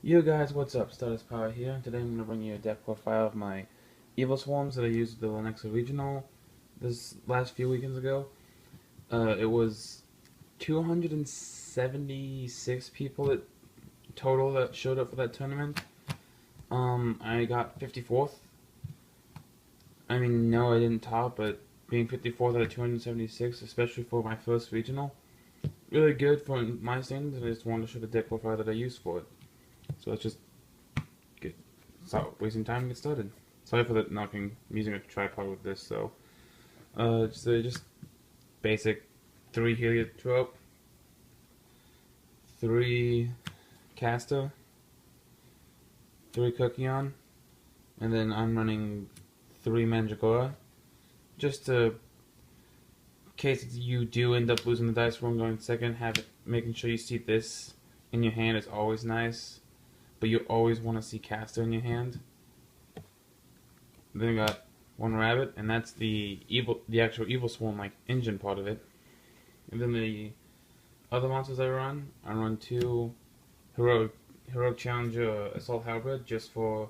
Yo guys, what's up? Status Power here. Today I'm going to bring you a deck profile of my Evilswarms that I used at the Lenexa Regional this last few weekends ago. It was 276 people total that showed up for that tournament. I got 54th. I mean, no, I didn't top, but being 54th out of 276, especially for my first regional, really good for my standards, and I just wanted to show the deck profile that I used for it. So let's just stop wasting time and get started. Sorry for the knocking. I'm using a tripod with this, so just basic 3 heliotrope, 3 caster, 3 Cookion, and then I'm running 3 Mandragora, just to in case you do end up losing the dice roll going second. Making sure you see this in your hand is always nice. But you always want to see caster in your hand. Then I got 1 rabbit, and that's the actual Evilswarm like engine part of it. And then the other monsters I run 2 heroic challenger assault halberd just for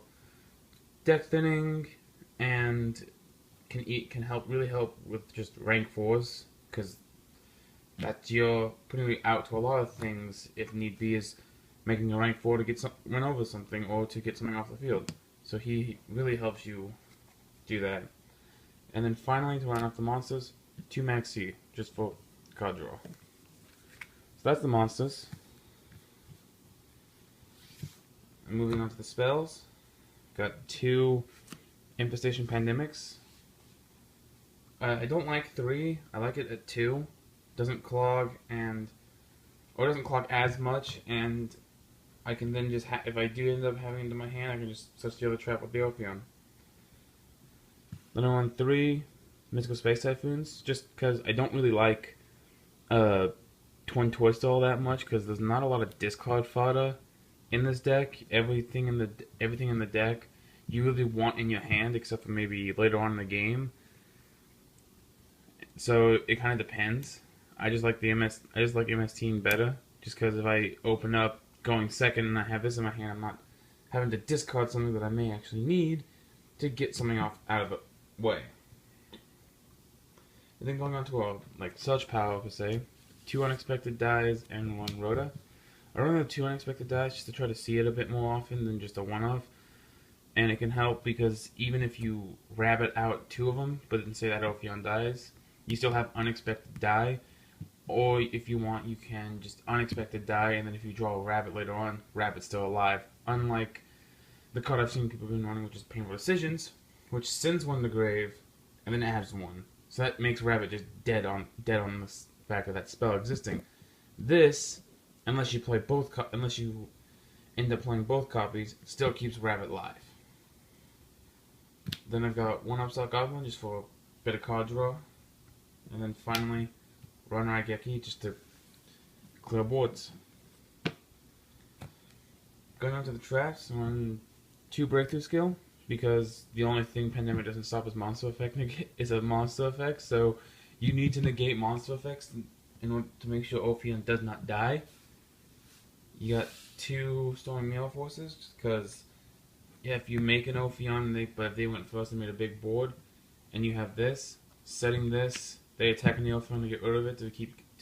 deck thinning, and can really help with just rank 4s, because that's you're putting me out to a lot of things if need be, is making a rank 4 to run over something or to get something off the field. So he really helps you do that. And then finally, to run off the monsters, 2 Maxi, just for card draw. So that's the monsters. And moving on to the spells, got 2 Infestation Pandemics. I don't like 3, I like it at 2. Doesn't clog doesn't clog as much, and I can then just, if I do end up having it in my hand, I can just switch the other trap with the Ophion. Then I run 3 Mystical Space Typhoons, just because I don't really like Twin Twist all that much, because there's not a lot of discard fodder in this deck. Everything in the deck you really want in your hand, except for maybe later on in the game. So it kind of depends. I just like MS Team better, just because if I open up going second and I have this in my hand, I'm not having to discard something that I may actually need to get something out of the way. And then going on to our Surge Power per se, 2 Unexpected Dies and 1 Rhoda. I run the 2 Unexpected Dies just to try to see it a bit more often than just a one-off, and it can help because even if you rabbit out 2 of them, but then say that Ophion dies, you still have Unexpected Die. Or if you want, you can just Unexpected Die, and then if you draw a rabbit later on, rabbit's still alive. Unlike the card I've seen people have been running, which is Painful Decisions, which sends 1 to the grave and then adds 1. So that makes rabbit just dead on the fact of that spell existing. This, unless you end up playing both copies, still keeps rabbit alive. Then I've got 1 Upstart Goblin just for a bit of card draw, and then finally Run Raigeki just to clear boards. Going on to the traps, I run 2 Breakthrough Skill, because the only thing Pandemic doesn't stop is monster effect is a monster effect, so you need to negate monster effects in order to make sure Ophion does not die. You got 2 Storming Mail Forces, because if you make an Ophion, but if they went first and made a big board, and you have this, setting this, they attack the Ophion to get rid of it to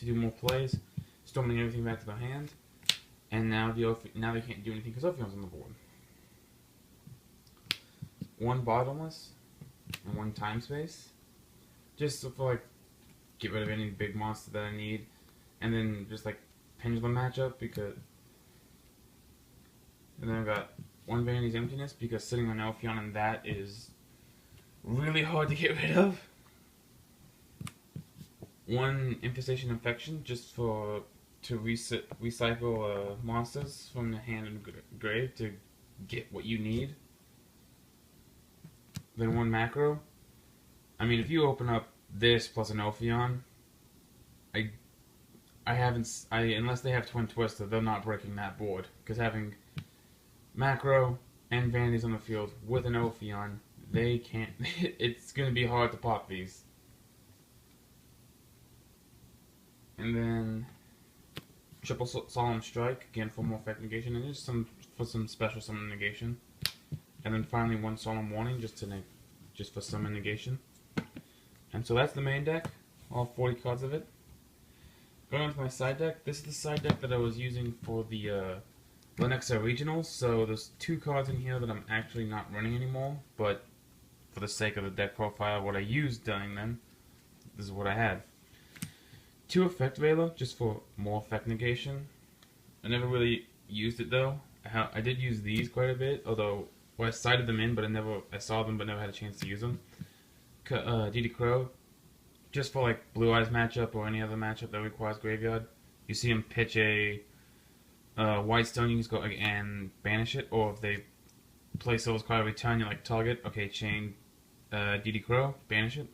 do more plays, storming everything back to their hand, and now they can't do anything because Ophion's on the board. 1 Bottomless and 1 Time Space, just for get rid of any big monster that I need, and then just Pendulum matchup and then I've got 1 Vanity's Emptiness, because sitting on Ophion and that is really hard to get rid of. 1 Infestation Infection, just to recycle monsters from the hand and grave to get what you need. Then 1 Macro. I mean, if you open up this plus an Ophion, unless they have Twin Twister, they're not breaking that board, because having Macro and Vanities on the field with an Ophion, they can't. It's going to be hard to pop these. And then triple solemn strike again for more effect negation, and just some special summon negation, and then finally one solemn warning just for summon negation. And so that's the main deck, all 40 cards of it. Going on to my side deck, this is the side deck that I was using for the Lenexa regionals. So there's 2 cards in here that I'm actually not running anymore, but for the sake of the deck profile, what I used during them, this is what I had. 2 Effect Veiler, just for more effect negation. I never really used it though. I did use these quite a bit, although I sighted them in, but I saw them but never had a chance to use them. DD Crow, just for like Blue Eyes matchup or any other matchup that requires graveyard. You see him pitch a White Stone, you can just go and banish it, or if they play Silver's card, return, you like target, okay, chain DD Crow, banish it.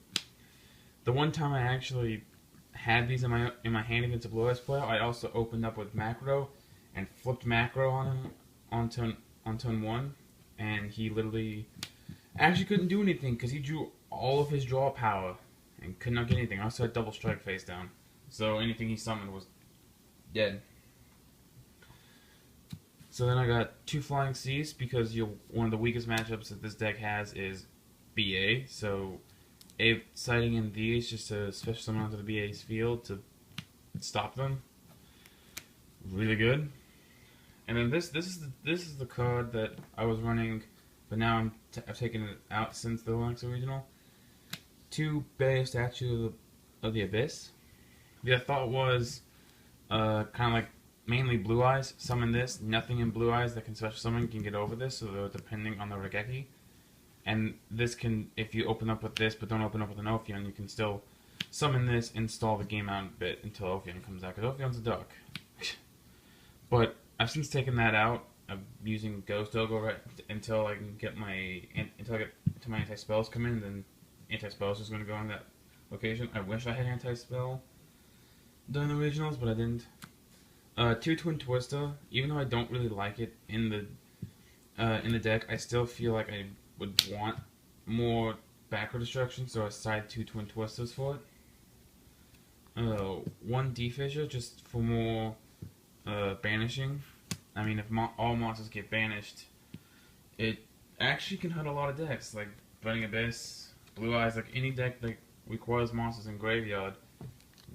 The one time I actually had these in my hand against a Blue Eyes player, I also opened up with Macro and flipped Macro on him on turn 1, and he literally actually couldn't do anything because he drew all of his draw power and could not get anything. I also had double strike face down, so anything he summoned was dead. So then I got 2 Flying Seas because one of the weakest matchups that this deck has is BA. So sighting in these just to special summon onto the BA's field to stop them. Really good. And then this is the card that I was running, but now I've taken it out since the Lenexa regional. 2 Bay Statue of the Abyss. The thought was kind of like mainly Blue Eyes. Summon this. Nothing in Blue Eyes that can special summon can get over this, so depending on the Regeki. And this can, if you open up with this, but don't open up with an Ophion, you can still summon this, install the game out a bit until Ophion comes out, because Ophion's a duck. But I've since taken that out. I'm using Ghost Ogre until I can get until I get to my anti-spells come in, then anti-spells is going to go on that location. I wish I had anti-spell during the originals, but I didn't. 2 Twin Twister, even though I don't really like it in the deck, I still feel like I would want more backward destruction, so I side 2 Twin Twisters for it. 1 D-Fissure, just for more banishing. I mean, if all monsters get banished, it actually can hurt a lot of decks, like Burning Abyss, Blue Eyes, like any deck that requires monsters in graveyard,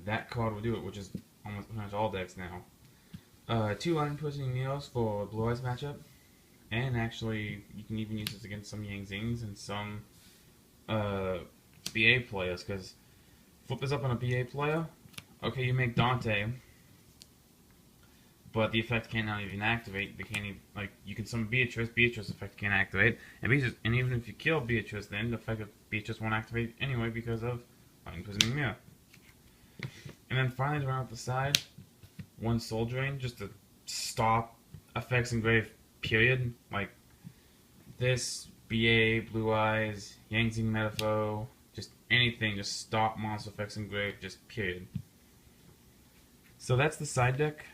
that card will do it, which is almost pretty much all decks now. 2 Line Twisting Neos for Blue Eyes matchup, and actually you can even use this against some Yang Zings and some BA players, because flip this up on a BA player, okay, you make Dante, but the effect cannot even activate. They can't even, like, you can summon Beatrice effect can't activate, and even if you kill Beatrice, then the effect of Beatrice won't activate anyway because of Line Twisting Mirror. And then finally, to round out the side, 1 Soul Drain, just to stop effects in grave, period. Like, this, BA, Blue Eyes, Yang Zing Metalfoe, just anything, just stop monster effects in grave, just period. So that's the side deck.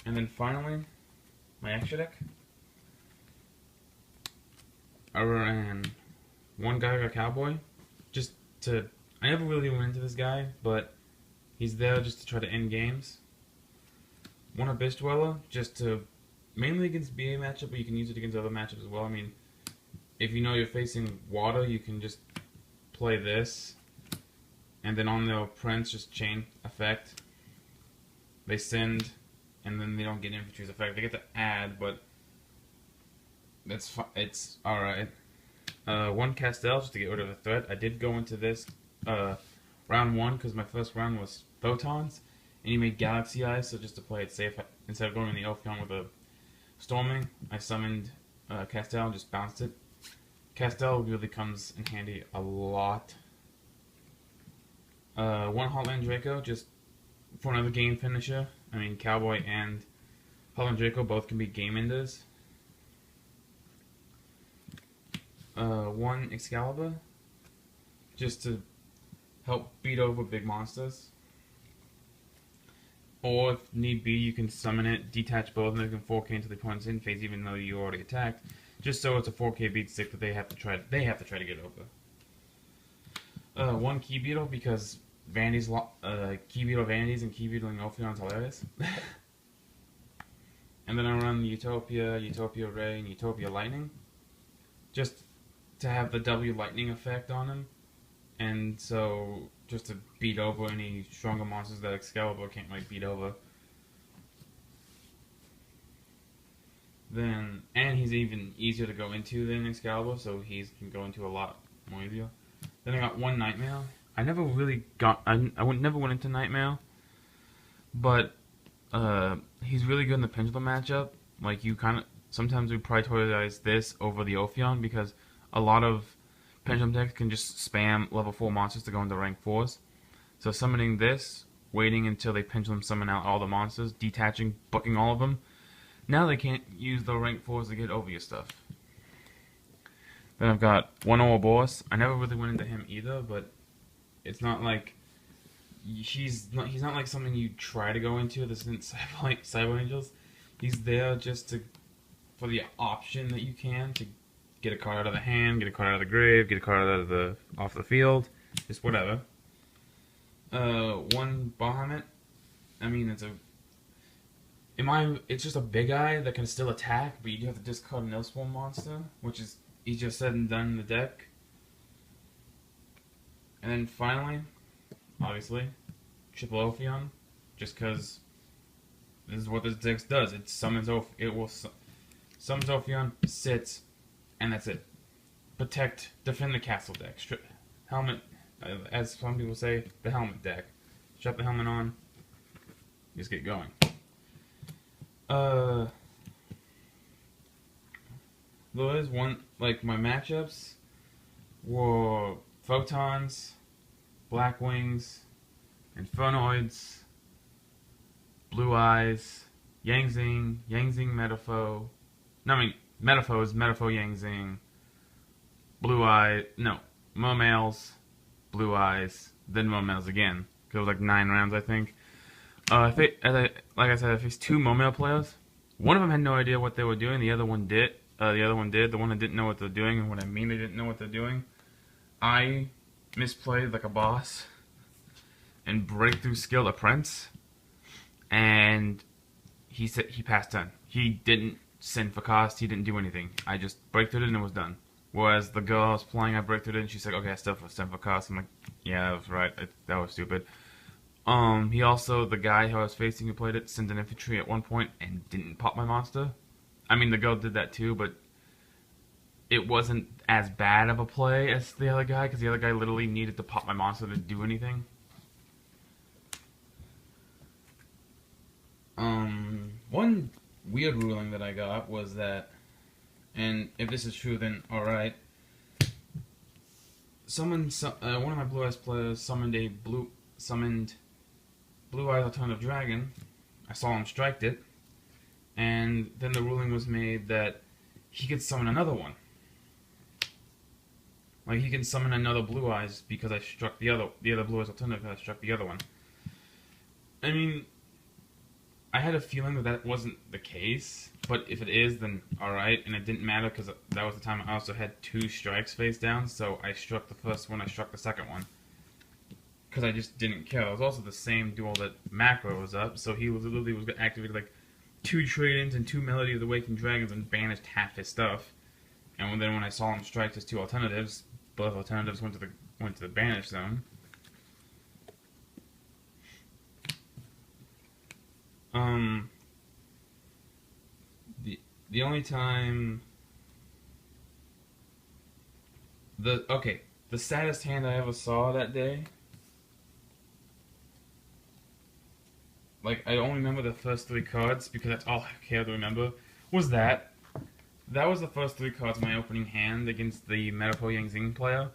And then finally, my extra deck. I ran 1 Geiger Cowboy, just to, I never really went into this guy, but he's there just to try to end games. 1 Abyss Dweller, just to, mainly against BA matchup, but you can use it against other matchups as well. I mean, if you know you're facing water, you can just play this, and then on the Prince, just chain effect. They send, and then they don't get Infantry's effect. They get to add, but it's alright. 1 Castel, just to get rid of the threat. I did go into this round 1, because my first round was Photons, and he made Galaxy Eyes, so just to play it safe, instead of going in the Ophion with a Storming, I summoned Castel and just bounced it. Castel really comes in handy a lot. 1 Heartland Draco, just for another game finisher. I mean, Cowboy and Heartland Draco both can be game enders. 1 Excalibur, just to help beat over big monsters. Or if need be, you can summon it, detach both, and they can 4K into the opponent's in phase, even though you already attacked, just so it's a 4K beat stick that they have to try to get over. 1 Key Beetle, because Key Beetle Vanities and Key Beetling Ophion's hilarious. And then I run Utopia, Utopia Ray, and Utopia Lightning. Just to have the W Lightning effect on him. And so, just to beat over any stronger monsters that Excalibur can't like beat over. Then, and he's even easier to go into than Excalibur, so he can go into a lot more easier. Then I got one Nightmail. I never really got, never went into Nightmail, but he's really good in the Pendulum matchup. Like, you kind of, sometimes we prioritize this over the Ophion because a lot of Pendulum decks can just spam level 4 monsters to go into rank 4s. So summoning this, waiting until they Pendulum summon out all the monsters, detaching, booking all of them. Now they can't use the rank 4s to get over your stuff. Then I've got one Ouroboros. I never really went into him either, but it's not like he's not like something you try to go into. This isn't Cyber Angels. He's there just for the option that you can to get a card out of the hand, get a card out of the grave, get a card out of off the field, just whatever. One Bahamut. I mean, it's just a big guy that can still attack, but you do have to discard an Evilswarm monster, which is easier said than done in the deck. And then finally, obviously, triple Ophion, just because this is what this deck does. It summons summons Ophion, sits, and that's it. Protect, defend the castle deck. Helmet, as some people say, the helmet deck. Strap the helmet on, just get going. There is one, like, my matchups were Photons, Blackwings, Infernoids, Blue Eyes, Zing, Zing Metalfoe. No, I mean, Metalfoes, Zing, Blue Eye, no, Mermails, Blue Eyes, then Mermails again. It was like 9 rounds, I think. Like I said, I faced 2 Mermail players. One of them had no idea what they were doing. The other one did. The one that didn't know what they're doing, and what I mean they didn't know what they're doing, I misplayed like a boss and breakthrough skill a prince, and he passed turn. He didn't send for cost. He didn't do anything. I just breakthroughed it and it was done. Whereas the girl I was playing, I breakthroughed it and she's like, okay, I still send for cost. I'm like, yeah, that was right. That was stupid. He also, the guy who I was facing who played it, sent an infantry at one point and didn't pop my monster. I mean, the girl did that too, but it wasn't as bad of a play as the other guy, because the other guy literally needed to pop my monster to do anything. One weird ruling that I got was that, and if this is true, then alright, one of my Blue Eyes players summoned Blue Eyes Alternative Dragon. I saw him strike it, and then the ruling was made that he could summon another one. Like, he can summon another Blue Eyes because I struck the other Blue Eyes Alternative because I struck the other one. I mean, I had a feeling that wasn't the case, but if it is, then alright, and it didn't matter because that was the time I also had 2 strikes face down, so I struck the first one, I struck the second one. Because I just didn't care. It was also the same duel that Macro was up, so he literally was going to activate like 2 Trade-ins and 2 Melody of the Waking Dragons and banished half his stuff. And then when I saw him strike his 2 alternatives, both alternatives went to the banish zone. The only time the saddest hand I ever saw that day, like, I only remember the first 3 cards because that's all I care to remember, was that. That was the first 3 cards of my opening hand against the Metalfoes-Zing player,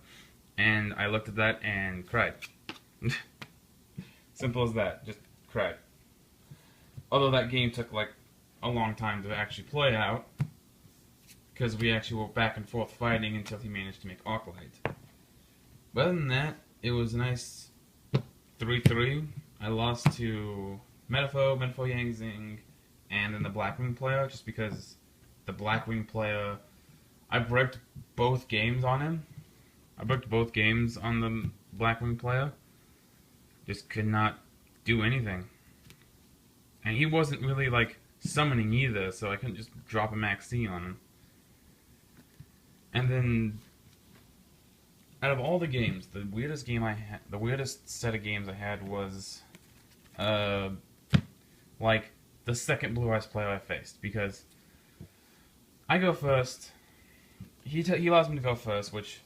and I looked at that and cried. Simple as that, just cried. Although that game took like a long time to actually play out, because we actually were back and forth fighting until he managed to make Arclight. But other than that, it was a nice 3-3. I lost to Metalfoes-Zing, and then the Blackwing player, just because the Blackwing player, I bricked both games on him. I bricked both games on the Blackwing player. just could not do anything. And he wasn't really like summoning either, so I couldn't just drop a max C on him. And then, out of all the games, the weirdest set of games I had was, like the second Blue Eyes player I faced, because I go first. He allows me to go first, which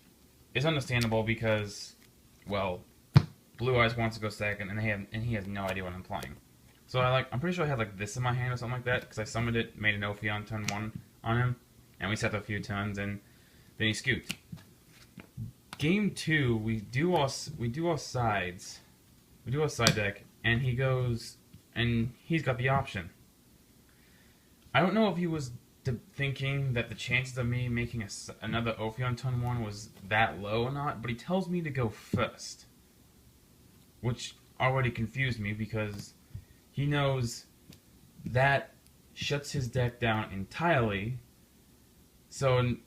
is understandable because, well, Blue Eyes wants to go second, and he has no idea what I'm playing. So I'm pretty sure I had like this in my hand or something like that, because I summoned it, made an Ophion turn 1 on him, and we set a few turns, and then he scooped. Game 2, we do our sides, we do our side deck, and he goes, and he's got the option. I don't know if he was thinking that the chances of me making another Ophion turn 1 was that low or not, but he tells me to go first, which already confused me because he knows that shuts his deck down entirely. So in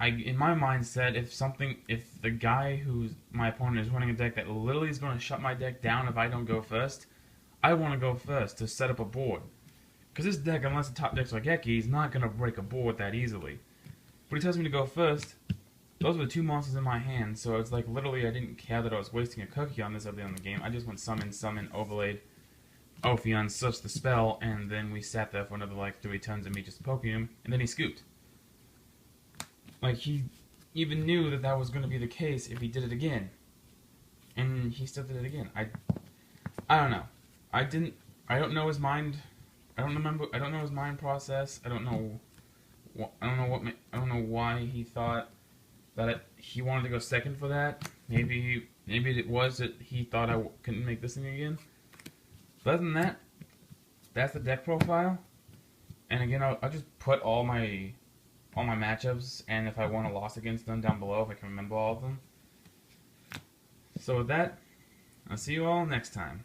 my mindset, if the guy who's my opponent is running a deck that literally is going to shut my deck down if I don't go first, I want to go first to set up a board. Because this deck, unless the top deck's like Geki, is not going to break a board that easily. But he tells me to go first. Those were the 2 monsters in my hand, so it's like literally I didn't care that I was wasting a cookie on this early on the game. I just went summon, overlaid, Ophion, such the spell, and then we sat there for another like 3 turns of me just poking him, and then he scooped. Like, he even knew that that was going to be the case if he did it again. And he still did it again. I don't know. I don't know his mind. I don't know his mind process. I don't know why he thought that he wanted to go second for that. Maybe it was that he thought I couldn't make this thing again. But other than that, that's the deck profile. And again, I'll just put all my matchups, and if I won or lost against them down below, if I can remember all of them. So with that, I'll see you all next time.